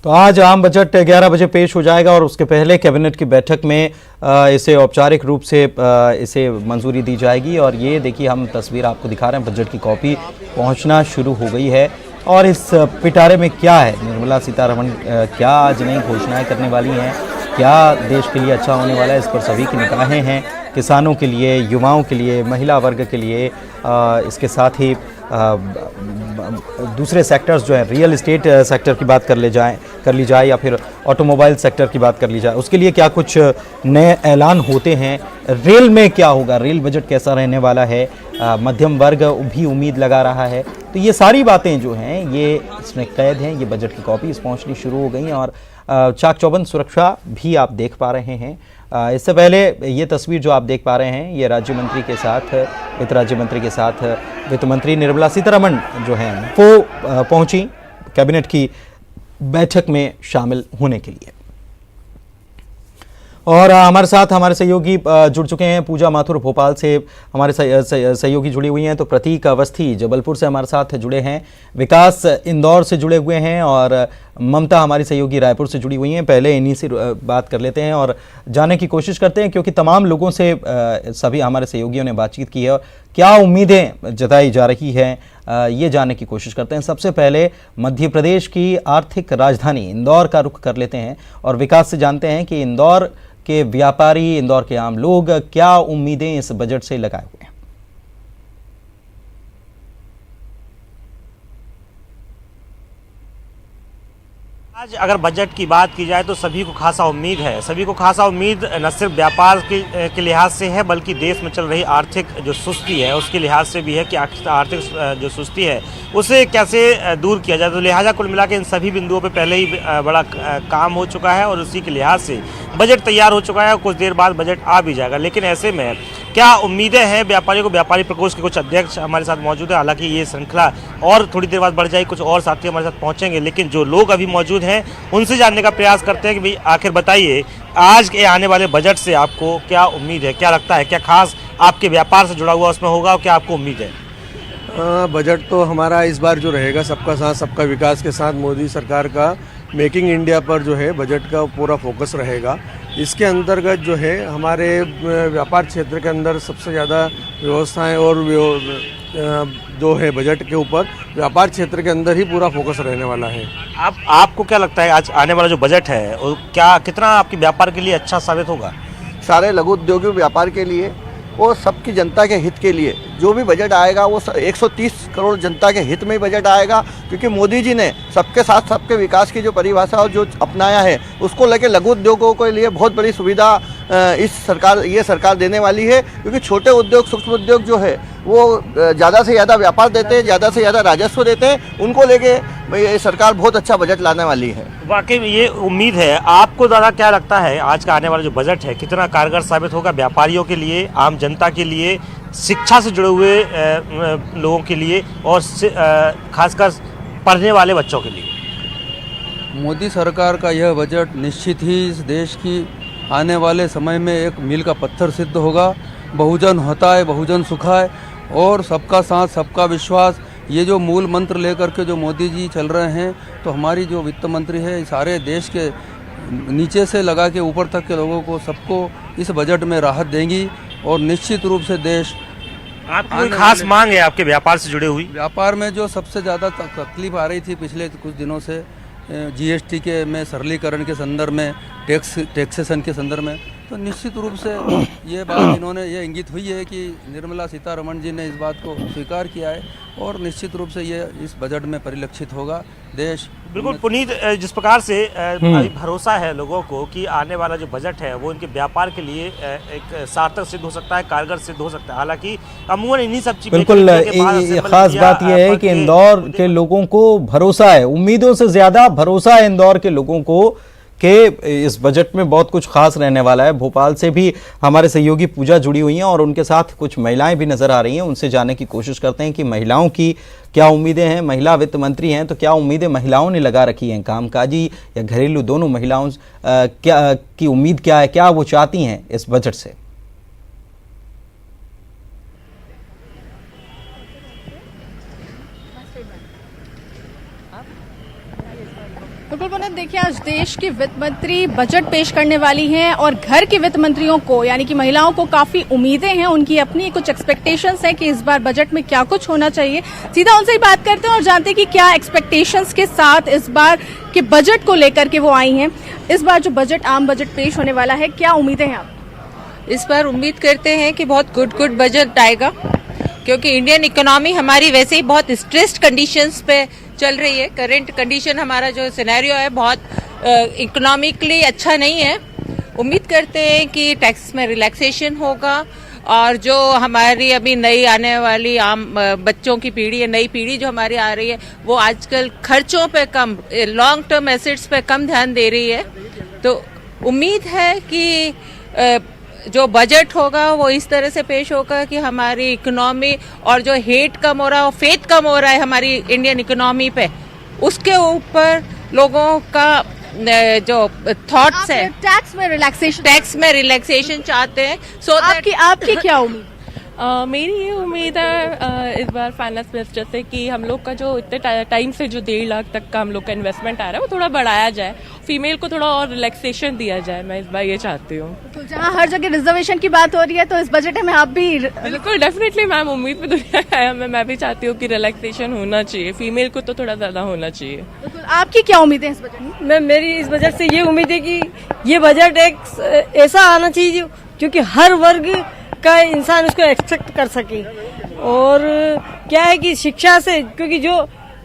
तो आज आम बजट 11 बजे पेश हो जाएगा और उसके पहले कैबिनेट की बैठक में इसे औपचारिक रूप से इसे मंजूरी दी जाएगी। और ये देखिए, हम तस्वीर आपको दिखा रहे हैं, बजट की कॉपी पहुंचना शुरू हो गई है। और इस पिटारे में क्या है, निर्मला सीतारमण क्या आज नई घोषणाएं करने वाली हैं, क्या देश के लिए अच्छा होने वाला है, इस पर सभी की निगाहें हैं। किसानों के लिए, युवाओं के लिए, महिला वर्ग के लिए, इसके साथ ही दूसरे सेक्टर्स जो है, रियल एस्टेट सेक्टर की बात कर ली जाए या फिर ऑटोमोबाइल सेक्टर की बात कर ली जाए, उसके लिए क्या कुछ नए ऐलान होते हैं। रेल में क्या होगा, रेल बजट कैसा रहने वाला है, मध्यम वर्ग भी उम्मीद लगा रहा है। तो ये सारी बातें जो हैं ये इसमें कैद हैं। ये बजट की कॉपी इस पहुंचनी शुरू हो गई हैं और चाक चौबंद सुरक्षा भी आप देख पा रहे हैं। इससे पहले ये तस्वीर जो आप देख पा रहे हैं, ये राज्य मंत्री के साथ, वित्त राज्य मंत्री के साथ वित्त मंत्री निर्मला सीतारमण जो हैं वो पहुंची कैबिनेट की बैठक में शामिल होने के लिए। और हमारे साथ हमारे सहयोगी जुड़ चुके हैं। पूजा माथुर भोपाल से हमारे सहयोगी जुड़ी हुई हैं, तो प्रतीक अवस्थी जबलपुर से हमारे साथ जुड़े हैं, विकास इंदौर से जुड़े हुए हैं और ममता हमारी सहयोगी रायपुर से जुड़ी हुई हैं। पहले इन्हीं से बात कर लेते हैं और जानने की कोशिश करते हैं, क्योंकि तमाम लोगों से सभी हमारे सहयोगियों ने बातचीत की है और क्या उम्मीदें जताई जा रही हैं, ये जानने की कोशिश करते हैं। सबसे पहले मध्य प्रदेश की आर्थिक राजधानी इंदौर का रुख कर लेते हैं और विकास से जानते हैं कि इंदौर के व्यापारी, इंदौर के आम लोग क्या उम्मीदें इस बजट से लगाए हुए हैं। आज अगर बजट की बात की जाए तो सभी को खासा उम्मीद है। सभी को खासा उम्मीद न सिर्फ व्यापार के लिहाज से है, बल्कि देश में चल रही आर्थिक जो सुस्ती है उसके लिहाज से भी है कि आर्थिक जो सुस्ती है उसे कैसे दूर किया जाए। तो लिहाजा कुल मिला के इन सभी बिंदुओं पे पहले ही बड़ा काम हो चुका है और उसी के लिहाज से बजट तैयार हो चुका है और कुछ देर बाद बजट आ भी जाएगा। लेकिन ऐसे में क्या उम्मीदें हैं व्यापारियों को? व्यापारी प्रकोष्ठ के कुछ अध्यक्ष हमारे साथ मौजूद है। हालांकि ये श्रृंखला और थोड़ी देर बाद बढ़ जाएगी, कुछ और साथी हमारे साथ पहुंचेंगे, लेकिन जो लोग अभी मौजूद हैं उनसे जानने का प्रयास करते हैं कि भाई आखिर बताइए, आज के आने वाले बजट से आपको क्या उम्मीद है, क्या लगता है, क्या खास आपके व्यापार से जुड़ा हुआ उसमें होगा और क्या आपको उम्मीद है? बजट तो हमारा इस बार जो रहेगा, सबका साथ सबका विकास के साथ मोदी सरकार का मेकिंग इंडिया पर जो है बजट का पूरा फोकस रहेगा। इसके अंतर्गत जो है हमारे व्यापार क्षेत्र के अंदर सबसे ज़्यादा व्यवस्थाएं और जो है बजट के ऊपर व्यापार क्षेत्र के अंदर ही पूरा फोकस रहने वाला है। आपको क्या लगता है आज आने वाला जो बजट है और क्या कितना आपके व्यापार के लिए अच्छा साबित होगा? सारे लघु उद्योगी व्यापार के लिए और सबकी जनता के हित के लिए जो भी बजट आएगा वो 130 करोड़ जनता के हित में ही बजट आएगा, क्योंकि मोदी जी ने सबके साथ सबके विकास की जो परिभाषा और जो अपनाया है उसको लेकर लघु उद्योगों के लिए बहुत बड़ी सुविधा ये सरकार देने वाली है। क्योंकि छोटे उद्योग, सूक्ष्म उद्योग जो है वो ज़्यादा से ज़्यादा व्यापार देते हैं, ज़्यादा से ज़्यादा राजस्व देते हैं, उनको लेके ये सरकार बहुत अच्छा बजट लाने वाली है। वाकई में ये उम्मीद है। आपको ज़्यादा क्या लगता है आज का आने वाला जो बजट है कितना कारगर साबित होगा व्यापारियों के लिए, आम जनता के लिए, शिक्षा से जुड़े हुए लोगों के लिए और खासकर पढ़ने वाले बच्चों के लिए? मोदी सरकार का यह बजट निश्चित ही इस देश की आने वाले समय में एक मील का पत्थर सिद्ध होगा। बहुजन हताय बहुजन सुखाय और सबका साथ सबका विश्वास, ये जो मूल मंत्र लेकर के जो मोदी जी चल रहे हैं, तो हमारी जो वित्त मंत्री है सारे देश के नीचे से लगा के ऊपर तक के लोगों को, सबको इस बजट में राहत देंगी और निश्चित रूप से देश। आपकी कोई खास मांग है आपके व्यापार से जुड़े हुई? व्यापार में जो सबसे ज़्यादा तकलीफ आ रही थी पिछले कुछ दिनों से, जीएसटी के में सरलीकरण के संदर्भ में, टैक्सेशन के संदर्भ में, तो निश्चित रूप से ये बात इन्होंने ये इंगित हुई है कि निर्मला सीतारमण जी ने इस बात को स्वीकार किया है और निश्चित रूप से ये इस बजट में परिलक्षित होगा। देश बिल्कुल पुनीत, जिस प्रकार से भरोसा है लोगों को कि आने वाला जो बजट है वो इनके व्यापार के लिए एक सार्थक सिद्ध हो सकता है, कारगर सिद्ध हो सकता है। हालांकि अमूमन इन्हीं सब चीज़ों बिल्कुल खास बात यह है कि इंदौर के लोगों को भरोसा है, उम्मीदों से ज्यादा भरोसा है इंदौर के लोगों को कि इस बजट में बहुत कुछ खास रहने वाला है। भोपाल से भी हमारे सहयोगी पूजा जुड़ी हुई हैं और उनके साथ कुछ महिलाएं भी नजर आ रही हैं। उनसे जानने की कोशिश करते हैं कि महिलाओं की क्या उम्मीदें हैं। महिला वित्त मंत्री हैं, तो क्या उम्मीदें महिलाओं ने लगा रखी हैं, कामकाजी या घरेलू दोनों महिलाओं क्या की उम्मीद क्या है, क्या वो चाहती हैं इस बजट से? बिल्कुल पुनीत, देखिए आज देश की वित्त मंत्री बजट पेश करने वाली हैं और घर की वित्त मंत्रियों को यानी कि महिलाओं को काफी उम्मीदें हैं, उनकी अपनी कुछ एक्सपेक्टेशंस हैं कि इस बार बजट में क्या कुछ होना चाहिए। सीधा उनसे ही बात करते हैं और जानते हैं कि क्या एक्सपेक्टेशंस के साथ इस बार के बजट को लेकर के वो आई हैं। इस बार जो बजट आम बजट पेश होने वाला है, क्या उम्मीदें हैं आप? इस बार उम्मीद करते हैं कि बहुत गुड बजट आएगा, क्योंकि इंडियन इकोनॉमी हमारी वैसे ही बहुत स्ट्रेस्ड कंडीशंस पे चल रही है। करंट कंडीशन हमारा जो सिनेरियो है बहुत इकोनॉमिकली अच्छा नहीं है। उम्मीद करते हैं कि टैक्स में रिलैक्सेशन होगा और जो हमारी अभी नई आने वाली आम बच्चों की पीढ़ी है, नई पीढ़ी जो हमारी आ रही है, वो आजकल खर्चों पे कम, लॉन्ग टर्म एसेट्स पे कम ध्यान दे रही है। तो उम्मीद है कि जो बजट होगा वो इस तरह से पेश होगा कि हमारी इकोनॉमी और जो हेट कम हो रहा है और फेथ कम हो रहा है हमारी इंडियन इकोनॉमी पे, उसके ऊपर लोगों का जो थॉट्स है, टैक्स में रिलैक्सेशन चाहते हैं। आपकी क्या उम्मीद? मेरी ये उम्मीद है इस बार फाइनेंस मिनिस्टर से कि हम लोग का जो इतने टाइम से जो 1.5 लाख तक का हम लोग का इन्वेस्टमेंट आ रहा है वो थोड़ा बढ़ाया जाए, फीमेल को थोड़ा और रिलैक्सेशन दिया जाए। मैं इस बार ये चाहती हूँ। तो जहाँ हर जगह रिजर्वेशन की बात हो रही है, तो इस बजट में आप भी बिल्कुल डेफिनेटली मैम, उम्मीद पे दुनिया है। मैं भी चाहती हूँ कि रिलैक्सेशन होना चाहिए, फीमेल को तो थोड़ा ज्यादा होना चाहिए। आपकी क्या उम्मीद है इस बजट में? मेरी इस बजट से ये उम्मीद है कि ये बजट एक ऐसा आना चाहिए जो कि हर वर्ग का इंसान उसको एक्सपेक्ट कर सके। और क्या है कि शिक्षा से, क्योंकि जो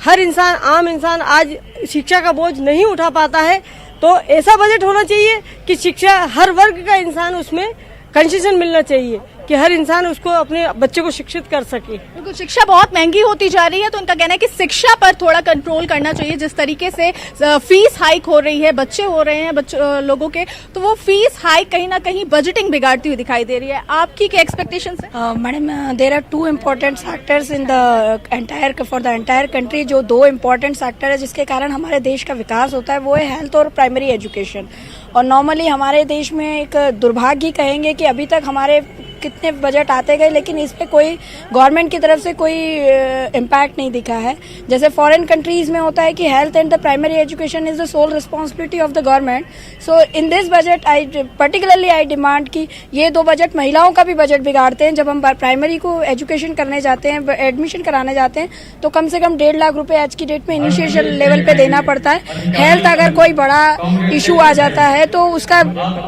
हर इंसान, आम इंसान आज शिक्षा का बोझ नहीं उठा पाता है, तो ऐसा बजट होना चाहिए कि शिक्षा हर वर्ग का इंसान उसमें कंसेशन मिलना चाहिए कि हर इंसान उसको अपने बच्चे को शिक्षित कर सके। बिल्कुल, शिक्षा बहुत महंगी होती जा रही है, तो उनका कहना है कि शिक्षा पर थोड़ा कंट्रोल करना चाहिए। जिस तरीके से फीस हाइक हो रही है, बच्चे हो रहे हैं लोगों के, तो वो फीस हाइक कहीं ना कहीं बजटिंग बिगाड़ती हुई दिखाई दे रही है। आपकी क्या एक्सपेक्टेशंस है? Madam, there are 2 important factors in the for the entire country. जो 2 इम्पोर्टेंट फैक्टर है जिसके कारण हमारे देश का विकास होता है, वो है हेल्थ और प्राइमरी एजुकेशन। और नॉर्मली हमारे देश में एक दुर्भाग्य कहेंगे कि अभी तक हमारे कितने बजट आते गए, लेकिन इस पे कोई गवर्नमेंट की तरफ से कोई इम्पैक्ट नहीं दिखा है। जैसे फॉरेन कंट्रीज में होता है कि health and the primary education is the sole responsibility of the government. So in this budget I demand कि ये 2 बजट महिलाओं का भी बजट बिगाड़ते हैं। जब हम प्राइमरी को एजुकेशन करने जाते हैं, एडमिशन कराने जाते हैं, तो कम से कम 1.5 लाख रुपए आज की डेट में इनिशिएशन लेवल पे देना पड़ता है। हेल्थ अगर कोई बड़ा इशू आ जाता है तो उसका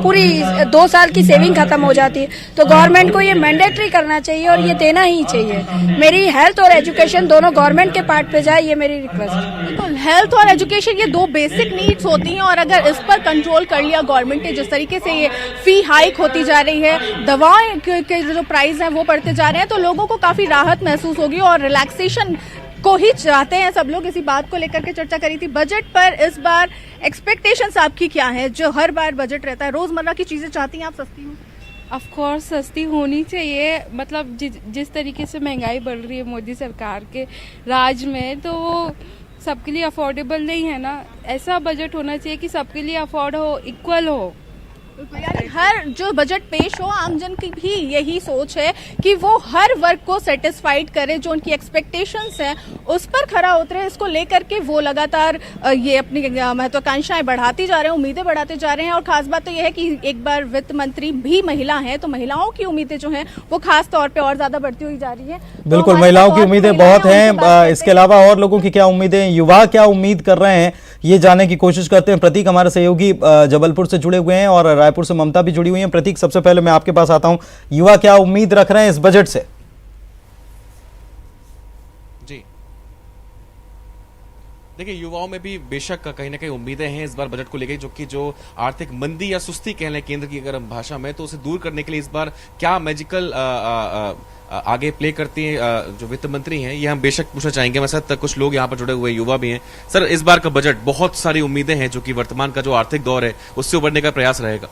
पूरी 2 साल की सेविंग खत्म हो जाती है। तो गवर्नमेंट को ये मैंडेटरी करना चाहिए और ये देना ही चाहिए। मेरी हेल्थ और एजुकेशन दोनों गवर्नमेंट के पार्ट पे जाए, ये मेरी रिक्वेस्ट है। बिल्कुल, हेल्थ और एजुकेशन ये 2 बेसिक नीड्स होती हैं, और अगर इस पर कंट्रोल कर लिया गवर्नमेंट ने, जिस तरीके से ये फी हाइक होती जा रही है, दवाएं के जो प्राइस हैं वो बढ़ते जा रहे हैं, तो लोगों को काफी राहत महसूस होगी और रिलैक्सेशन को ही चाहते हैं सब लोग। इसी बात को लेकर के चर्चा करी थी। बजट पर इस बार एक्सपेक्टेशंस आपकी क्या है? जो हर बार बजट रहता है, रोजमर्रा की चीजें चाहती हैं आप सस्ती हो? ऑफ कोर्स सस्ती होनी चाहिए। मतलब जिस तरीके से महंगाई बढ़ रही है मोदी सरकार के राज में, तो वो सबके लिए अफोर्डेबल नहीं है ना। ऐसा बजट होना चाहिए कि सबके लिए अफोर्ड हो, इक्वल हो। यानी हर जो बजट पेश हो, आमजन की भी यही सोच है कि वो हर वर्ग को सेटिस्फाइड करे, जो उनकी एक्सपेक्टेशंस हैं उस पर खरा उतरे। इसको लेकर के वो लगातार ये अपनी महत्वाकांक्षाएं बढ़ाती जा रहे हैं, उम्मीदें बढ़ाते जा रहे हैं। और खास बात तो यह है कि एक बार वित्त मंत्री भी महिला हैं, तो महिलाओं की उम्मीदें जो हैं वो खास तौर पर और ज्यादा बढ़ती हुई जा रही है। बिल्कुल, महिलाओं की उम्मीदें बहुत हैं। इसके अलावा और लोगों की क्या उम्मीदें, युवा क्या उम्मीद कर रहे हैं, ये जानने की कोशिश करते हैं। प्रतीक हमारे सहयोगी जबलपुर से जुड़े हुए हैं और रायपुर से ममता भी जुड़ी हुई हैं। प्रतीक, सबसे पहले मैं आपके पास आता हूं, युवा क्या उम्मीद रख रहे हैं इस बजट से? जी देखिए, युवाओं में भी बेशक कहीं ना कहीं उम्मीदें हैं इस बार बजट को लेकर, जो आर्थिक मंदी या सुस्ती कह लें केंद्र की अगर हम भाषा में, तो उसे दूर करने के लिए इस बार क्या मैजिकल आगे प्ले करती है जो वित्त मंत्री हैं, ये हम बेशक पूछना चाहेंगे। मेरे साथ कुछ लोग यहाँ पर जुड़े हुए युवा भी हैं। सर, इस बार का बजट बहुत सारी उम्मीदें हैं जो कि वर्तमान का जो आर्थिक दौर है उससे उबरने का प्रयास रहेगा।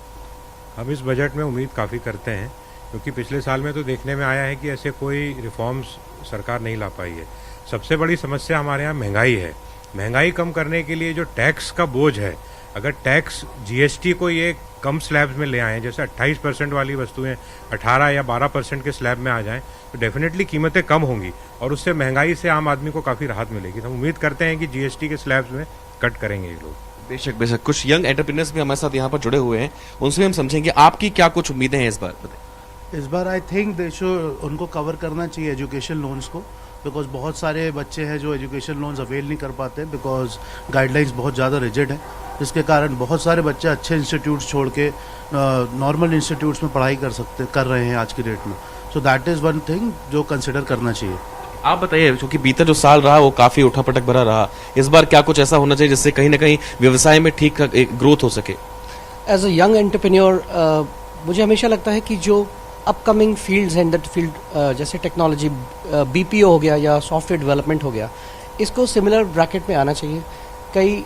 हम इस बजट में उम्मीद काफ़ी करते हैं, क्योंकि पिछले साल में तो देखने में आया है कि ऐसे कोई रिफॉर्म्स सरकार नहीं ला पाई है। सबसे बड़ी समस्या हमारे यहाँ महंगाई है। महंगाई कम करने के लिए जो टैक्स का बोझ है, अगर टैक्स जीएसटी को ये कम स्लैब्स में ले आएँ, जैसे 28% वाली वस्तुएं 18 या 12% के स्लैब में आ जाएं, तो डेफिनेटली कीमतें कम होंगी और उससे महंगाई से आम आदमी को काफ़ी राहत मिलेगी। तो हम उम्मीद करते हैं कि जीएसटी के स्लैब्स में कट करेंगे ये लोग। बेशक बेशक, कुछ यंग एंटरप्रेन्योर्स भी हमारे साथ यहाँ पर जुड़े हुए हैं, उनसे भी हम समझेंगे आपकी क्या कुछ उम्मीदें हैं इस बार। इस बार आई थिंक उनको कवर करना चाहिए एजुकेशन लोन्स को, बिकॉज बहुत सारे बच्चे हैं जो एजुकेशन लोन्स अवेल नहीं कर पाते बिकॉज गाइडलाइंस बहुत ज़्यादा रिजिड है, जिसके कारण बहुत सारे बच्चे अच्छे इंस्टीट्यूट्स छोड़ के नॉर्मल इंस्टीट्यूट्स में पढ़ाई कर रहे हैं आज की डेट में। So that is one thing जो कंसिडर करना चाहिए। आप बताइए, क्योंकि बीता जो साल रहा वो काफी उठापटक भरा रहा, इस बार क्या कुछ ऐसा होना चाहिए जिससे कहीं ना कहीं व्यवसाय में ठीक ग्रोथ हो सके? एज अ यंग एंटरप्रेन्योर मुझे हमेशा लगता है कि जो अपकमिंग फील्ड्स हैं, दैट फील्ड जैसे टेक्नोलॉजी, बीपीओ हो गया या सॉफ्टवेयर डेवलपमेंट हो गया, इसको सिमिलर ब्रैकेट में आना चाहिए। कई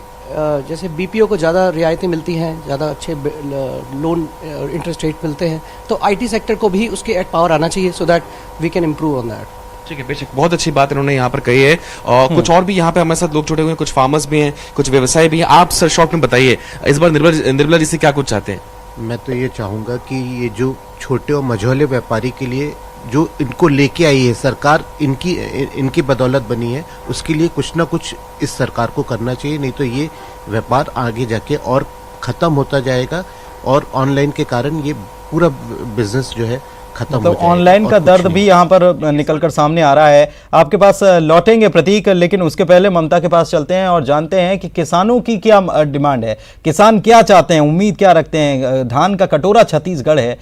जैसे बीपीओ को ज़्यादा रियायतें मिलती हैं, ज़्यादा अच्छे लोन इंटरेस्ट रेट मिलते हैं, तो आईटी सेक्टर को भी उसके एट पावर आना चाहिए so that we can improve on that. ठीक है, बेशक बहुत अच्छी बात इन्होंने यहाँ पर कही है। और कुछ और भी यहाँ पे हमारे साथ लोग जुड़े हुए हैं, कुछ फार्मर्स भी हैं, कुछ व्यवसाय भी हैं। आप सर शॉर्ट में बताइए, इस बार निर्मला जी से क्या कुछ चाहते हैं? मैं तो ये चाहूँगा कि ये जो छोटे और मझोले व्यापारी के लिए जो इनको लेके आई है सरकार, इनकी बदौलत बनी है, उसके लिए कुछ ना कुछ इस सरकार को करना चाहिए, नहीं तो ये व्यापार आगे जाके और ख़त्म होता जाएगा और ऑनलाइन के कारण ये पूरा बिजनेस जो है मतलब ऑनलाइन का दर्द भी यहाँ पर निकलकर सामने आ रहा है। आपके पास लौटेंगे प्रतीक, लेकिन उसके पहले ममता के पास चलते हैं और जानते हैं कि किसानों की क्या डिमांड है, किसान क्या चाहते हैं, उम्मीद क्या रखते हैं। धान का कटोरा छत्तीसगढ़ है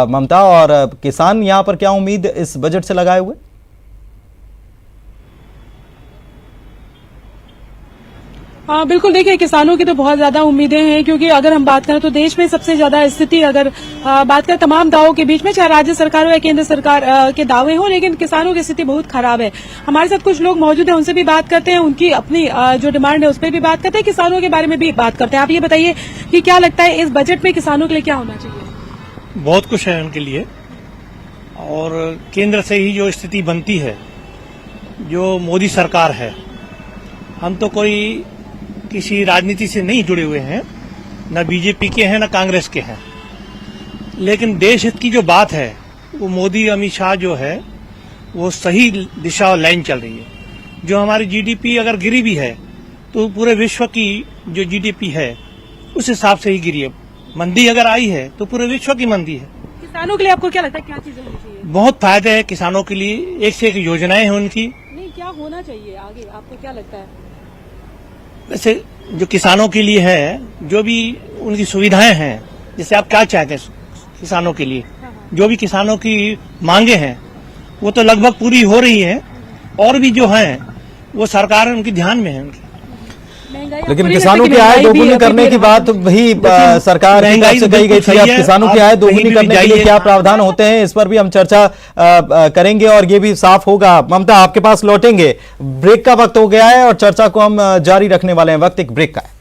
ममता, और किसान यहाँ पर क्या उम्मीद इस बजट से लगाए हुए? हाँ बिल्कुल, देखिए किसानों की तो बहुत ज्यादा उम्मीदें हैं, क्योंकि अगर हम बात करें तो देश में सबसे ज्यादा स्थिति, अगर बात करें तमाम दावों के बीच में, चाहे राज्य सरकार हो या केंद्र सरकार के दावे हो, लेकिन किसानों की स्थिति बहुत खराब है। हमारे साथ कुछ लोग मौजूद हैं, उनसे भी बात करते हैं, उनकी अपनी जो डिमांड है उस पर भी बात करते हैं, किसानों के बारे में भी बात करते हैं। आप ये बताइए कि क्या लगता है इस बजट में किसानों के लिए क्या होना चाहिए? बहुत कुछ है उनके लिए, और केंद्र से ही जो स्थिति बनती है, जो मोदी सरकार है, हम तो कोई किसी राजनीति से नहीं जुड़े हुए हैं, न बीजेपी के हैं न कांग्रेस के हैं, लेकिन देश हित की जो बात है वो मोदी अमित शाह जो है वो सही दिशा और लाइन चल रही है। जो हमारी जीडीपी अगर गिरी भी है तो पूरे विश्व की जो जीडीपी है उस हिसाब से ही गिरी है। मंदी अगर आई है तो पूरे विश्व की मंदी है। किसानों के लिए आपको क्या लगता है, क्या चीजें होनी चाहिए? बहुत फायदे हैं किसानों के लिए, एक से एक योजनाएं हैं उनकी। नहीं, क्या होना चाहिए आगे, आपको क्या लगता है? वैसे जो किसानों के लिए है, जो भी उनकी सुविधाएं हैं, जैसे आप क्या चाहते हैं किसानों के लिए, जो भी किसानों की मांगे हैं वो तो लगभग पूरी हो रही है, और भी जो हैं वो सरकार उनके ध्यान में है उनकी। लेकिन किसानों की आय दोगुनी करने की बात भी सरकार की तरफ से कही गई थी। अब किसानों की आय दोगुनी करने के लिए क्या प्रावधान होते हैं, इस पर भी हम चर्चा करेंगे और ये भी साफ होगा। ममता, आपके पास लौटेंगे, ब्रेक का वक्त हो गया है और चर्चा को हम जारी रखने वाले हैं। वक्त एक ब्रेक का है।